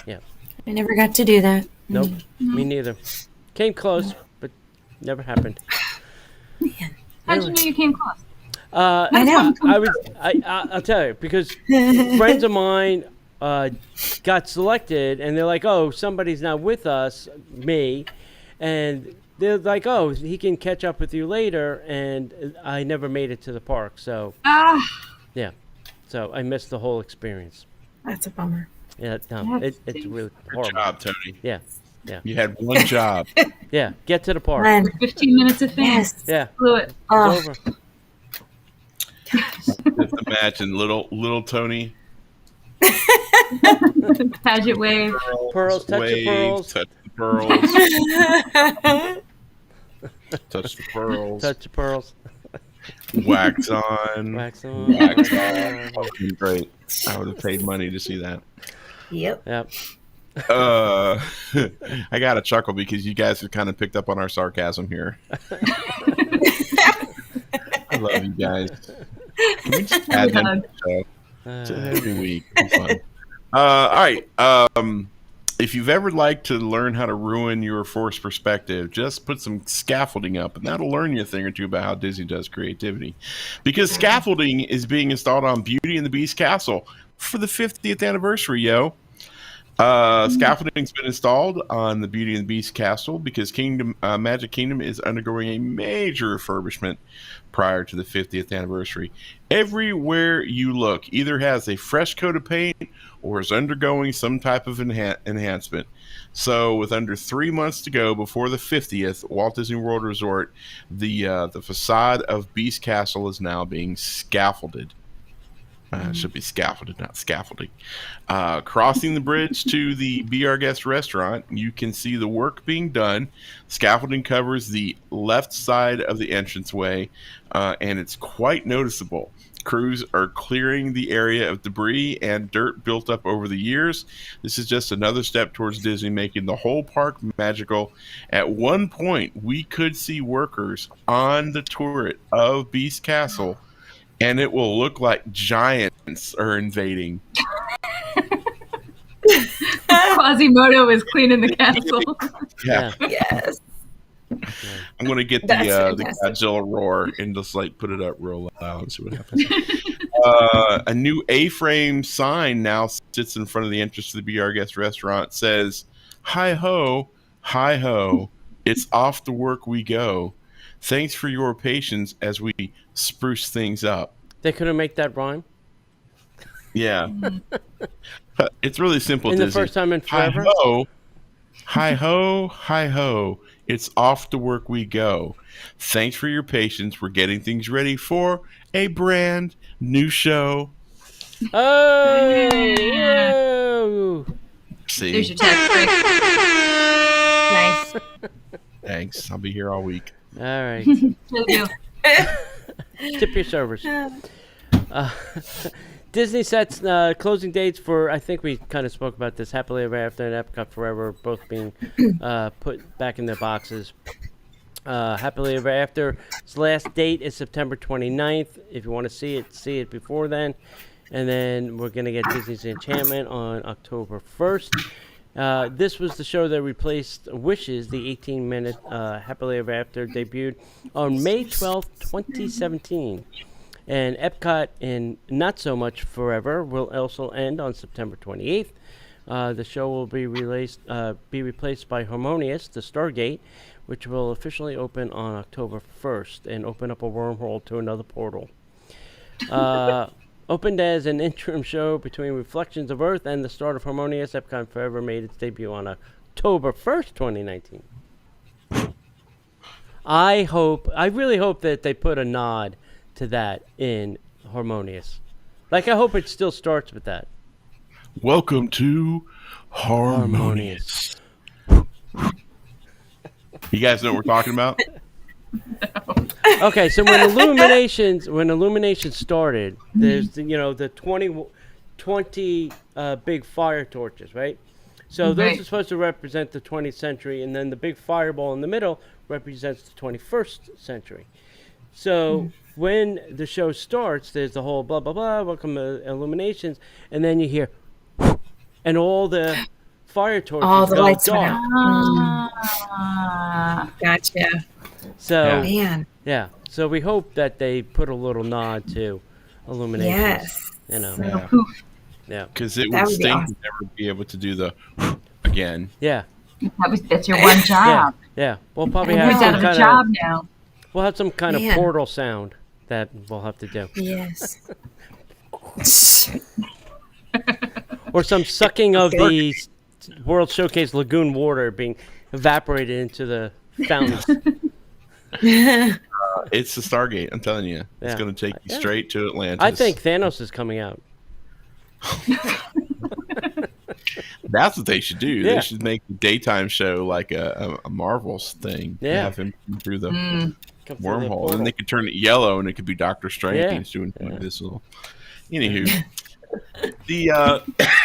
yeah. I never got to do that. Nope, me neither. Came close, but never happened. How'd you know you came close? I know. I'll tell you, because friends of mine got selected, and they're like, oh, somebody's not with us, me, and they're like, oh, he can catch up with you later, and I never made it to the park, so yeah, so I missed the whole experience. That's a bummer. Yeah, no, it's really Good horrible. job, Tony. Yeah, You had one job. yeah, get to the park. When? 15 minutes of fame. Yes. Yeah, Blew it. it's over. Just imagine little Tony. Pageant wave. Pearls, touch the pearls. Touch the pearls. Touch the pearls. Touch the pearls. Wax on. Wax on. Wax on. Great. I would have paid money to see that. Yep. Yep. I got a chuckle because you guys have kind of picked up on our sarcasm here. I love you guys. Can we just add them to the show? To every week? It's fun. All right. If you've ever liked to learn how to ruin your forced perspective, just put some scaffolding up, and that'll learn you a thing or two about how Disney does creativity. Because scaffolding is being installed on Beauty and the Beast Castle for the 50th anniversary, yo. Scaffolding's been installed on the Beauty and the Beast Castle because Magic Kingdom is undergoing a major refurbishment prior to the 50th anniversary. Everywhere you look either has a fresh coat of paint or is undergoing some type of enhancement. So with under 3 months to go before the 50th Walt Disney World Resort, the facade of Beast Castle is now being scaffolded. It should be scaffolded, not scaffolding. Crossing the bridge to the Be Our Guest restaurant, you can see the work being done. Scaffolding covers the left side of the entranceway, and it's quite noticeable. Crews are clearing the area of debris and dirt built up over the years. This is just another step towards Disney making the whole park magical. At one point, we could see workers on the turret of Beast Castle, and it will look like giants are invading. Quasimodo is cleaning the castle. Yeah. Yes. I'm going to get the Godzilla roar and just put it up real loud and see what happens. A new A-frame sign now sits in front of the entrance to the Be Our Guest restaurant. Says, hi ho, it's off to work we go. Thanks for your patience as we spruce things up. They couldn't make that rhyme? Yeah. It's really simple, In the Disney. first time in forever? Hi ho, it's off to work we go. Thanks for your patience. We're getting things ready for a brand new show. Oh! See? There's your tax break. Nice. Thanks. I'll be here all week. All right. Will do. Tip your servers. Disney sets closing dates for, I think we kind of spoke about this, Happily Ever After and Epcot Forever, both being put back in their boxes. Happily Ever After's last date is September 29th. If you want to see it before then. And then we're going to get Disney's Enchantment on October 1st. This was the show that replaced Wishes, the 18-minute Happily Ever After debuted on May 12th, 2017. And Epcot in Not So Much Forever will also end on September 28th. The show will be replaced by Harmonious, the Stargate, which will officially open on October 1st and open up a wormhole to another portal. Opened as an interim show between Reflections of Earth and the start of Harmonious, Epcot Forever made its debut on October 1st, 2019. I really hope that they put a nod to that in Harmonious. Like, I hope it still starts with that. Welcome to Harmonious. You guys know what we're talking about? Okay, so when Illuminations started, there's the 20 big fire torches, right? So those are supposed to represent the 20th century, and then the big fireball in the middle represents the 21st century. So when the show starts, there's the whole blah blah blah, welcome to Illuminations, and then you hear, and all the fire torches all the go lights dark. went out. Gotcha. So Man. yeah, so we hope that they put a little nod to Illuminations. Yes. Yeah. Poof. Yeah. Because it That would would be stink awesome. to never be able to do the again. Yeah. That's your one job. Yeah. We'll probably And have who's some out of a kind job of now? we'll have some kind of Man. portal sound that we'll have to do, Yes. or some sucking of the World Showcase Lagoon water being evaporated into the fountains. It's the Stargate. I'm telling you, it's Yeah. going to take you straight to Atlantis. I think Thanos is coming out. that's what they should do. Yeah. They should make the daytime show like a Marvel's thing. Yeah. Have him come through the Come through the wormhole, portal. and they could turn it yellow, and it could be Doctor Strange Yeah. doing this little. Anywho, the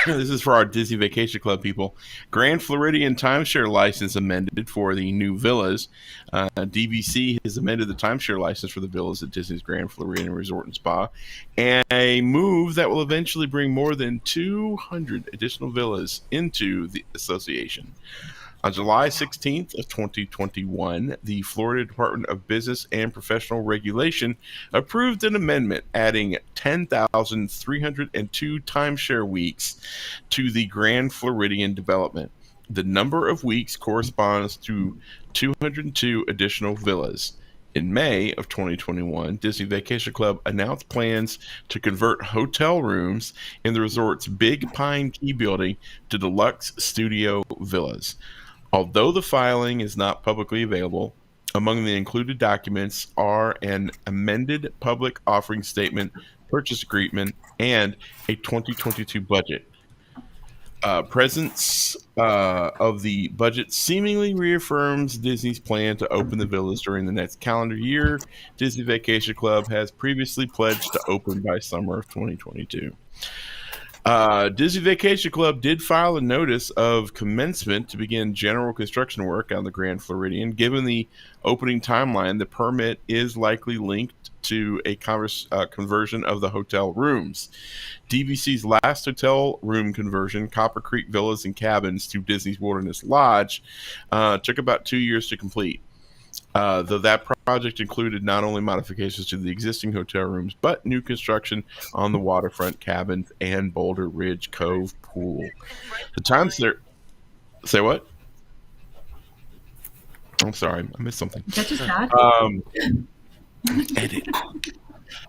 this is for our Disney Vacation Club people. Grand Floridian timeshare license amended for the new villas. DVC has amended the timeshare license for the villas at Disney's Grand Floridian Resort and Spa, and a move that will eventually bring more than 200 additional villas into the association. On July 16th of 2021, the Florida Department of Business and Professional Regulation approved an amendment adding 10,302 timeshare weeks to the Grand Floridian development. The number of weeks corresponds to 202 additional villas. In May of 2021, Disney Vacation Club announced plans to convert hotel rooms in the resort's Big Pine Key building to deluxe studio villas. Although the filing is not publicly available, among the included documents are an amended public offering statement, purchase agreement, and a 2022 budget. Presence of the budget seemingly reaffirms Disney's plan to open the villas during the next calendar year. Disney Vacation Club has previously pledged to open by summer of 2022. Disney Vacation Club did file a notice of commencement to begin general construction work on the Grand Floridian. Given the opening timeline, the permit is likely linked to a conversion of the hotel rooms. DVC's last hotel room conversion, Copper Creek Villas and Cabins to Disney's Wilderness Lodge, took about 2 years to complete. Though that project included not only modifications to the existing hotel rooms, but new construction on the waterfront cabins and Boulder Ridge Cove pool. The times there. Say what? I'm sorry, I missed something. That's just odd. Edit.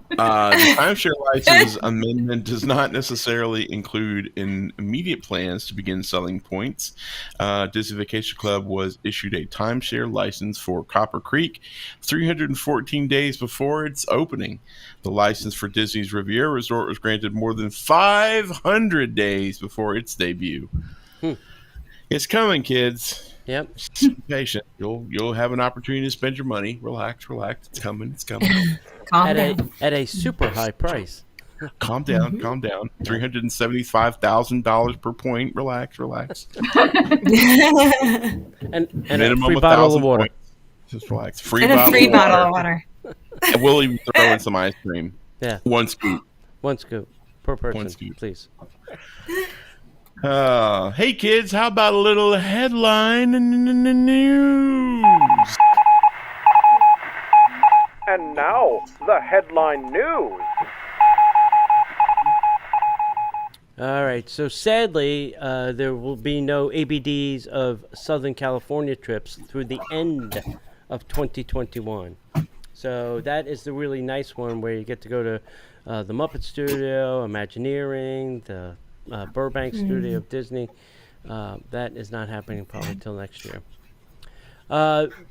The timeshare license amendment does not necessarily include in immediate plans to begin selling points. Disney Vacation Club was issued a timeshare license for Copper Creek 314 days before its opening. The license for Disney's Riviera Resort was granted more than 500 days before its debut. It's coming, kids. Yep. Just be patient. You'll have an opportunity to spend your money. Relax. It's coming. It's coming. Calm down. At a super high price. Calm down. $375,000 per point. Relax. And a Minimum free 1,000 bottle of water. points. Just relax. And a free bottle of water. And we'll even throw in some ice cream. Yeah. One scoop. One scoop per person, scoop. please. Hey kids, how about a little headline in the news? And now, the headline news. All right, so sadly, there will be no ABDs of Southern California trips through the end of 2021. So that is the really nice one where you get to go to the Muppet Studio, Imagineering, the Burbank Studio of Disney. That is not happening probably until next year.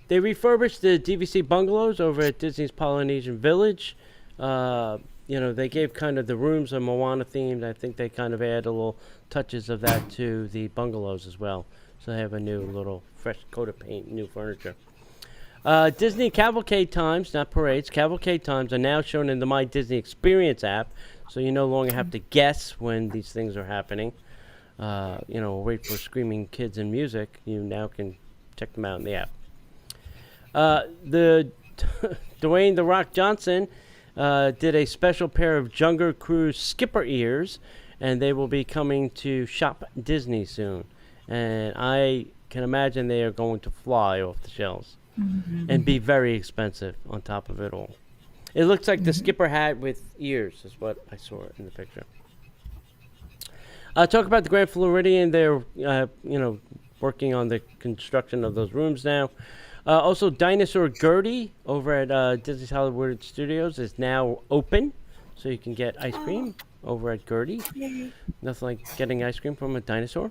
They refurbished the DVC bungalows over at Disney's Polynesian Village. They gave kind of the rooms a Moana themed. I think they kind of add a little touches of that to the bungalows as well. So they have a new little fresh coat of paint, new furniture. Disney Cavalcade times, not parades, Cavalcade times are now shown in the My Disney Experience app. So you no longer have to guess when these things are happening. Wait for screaming kids and music. You now can check them out in the app. The Dwayne "The Rock" Johnson did a special pair of Jungle Cruise skipper ears, and they will be coming to Shop Disney soon. And I can imagine they are going to fly off the shelves and be very expensive on top of it all. It looks like the skipper hat with ears is what I saw in the picture. Talk about the Grand Floridian. They're, working on the construction of those rooms now. Also, Dinosaur Gertie over at Disney's Hollywood Studios is now open, so you can get ice cream over at Gertie. Nothing like getting ice cream from a dinosaur.